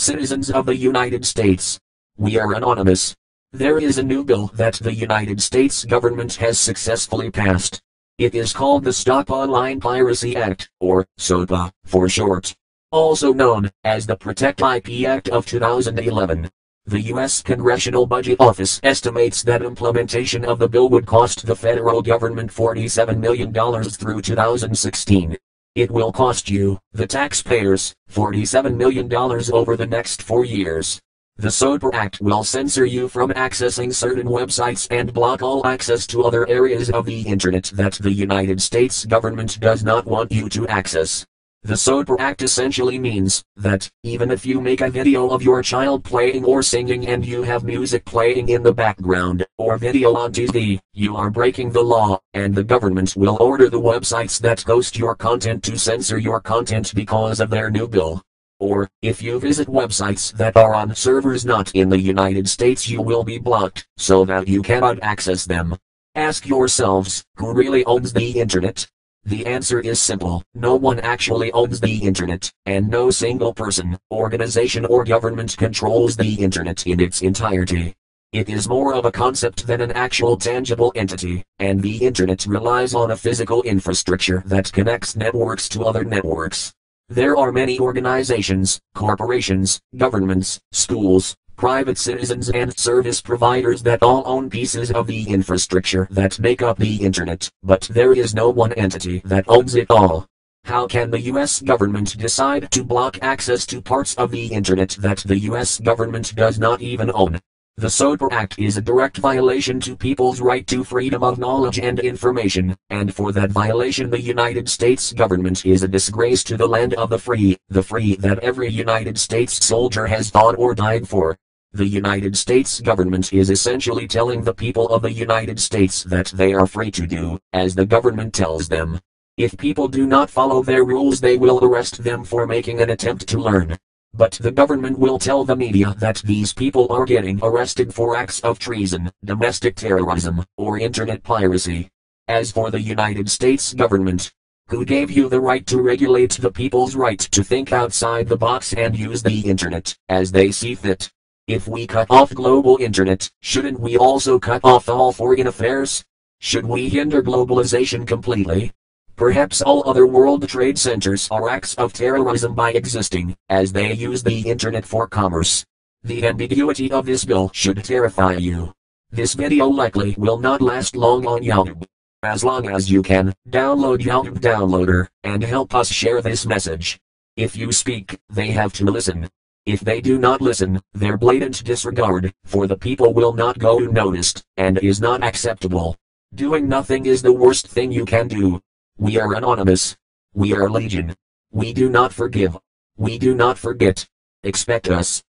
citizens of the United States. We are anonymous. There is a new bill that the United States government has successfully passed. It is called the Stop Online Piracy Act, or SOPA, for short. Also known as the Protect IP Act of 2011. The U.S. Congressional Budget Office estimates that implementation of the bill would cost the federal government $47 million through 2016. It will cost you, the taxpayers, $47 million over the next 4 years. The SOPA Act will censor you from accessing certain websites and block all access to other areas of the Internet that the United States government does not want you to access. The SOPA Act essentially means that, even if you make a video of your child playing or singing and you have music playing in the background, or video on TV, you are breaking the law, and the government will order the websites that host your content to censor your content because of their new bill. Or, if you visit websites that are on servers not in the United States, you will be blocked, so that you cannot access them. Ask yourselves, who really owns the Internet? The answer is simple: no one actually owns the Internet, and no single person, organization or government controls the Internet in its entirety. It is more of a concept than an actual tangible entity, and the Internet relies on a physical infrastructure that connects networks to other networks. There are many organizations, corporations, governments, schools, private citizens and service providers that all own pieces of the infrastructure that make up the Internet, but there is no one entity that owns it all. How can the US government decide to block access to parts of the Internet that the US government does not even own? The SOPA Act is a direct violation to people's right to freedom of knowledge and information, and for that violation the United States government is a disgrace to the land of the free that every United States soldier has fought or died for. The United States government is essentially telling the people of the United States that they are free to do as the government tells them. If people do not follow their rules, they will arrest them for making an attempt to learn. But the government will tell the media that these people are getting arrested for acts of treason, domestic terrorism, or internet piracy. As for the United States government, who gave you the right to regulate the people's right to think outside the box and use the Internet as they see fit? If we cut off global Internet, shouldn't we also cut off all foreign affairs? Should we hinder globalization completely? Perhaps all other world trade centers are acts of terrorism by existing, as they use the Internet for commerce. The ambiguity of this bill should terrify you. This video likely will not last long on YouTube. As long as you can, download YouTube Downloader, and help us share this message. If you speak, they have to listen. If they do not listen, their blatant disregard for the people will not go unnoticed, and is not acceptable. Doing nothing is the worst thing you can do. We are anonymous. We are legion. We do not forgive. We do not forget. Expect us.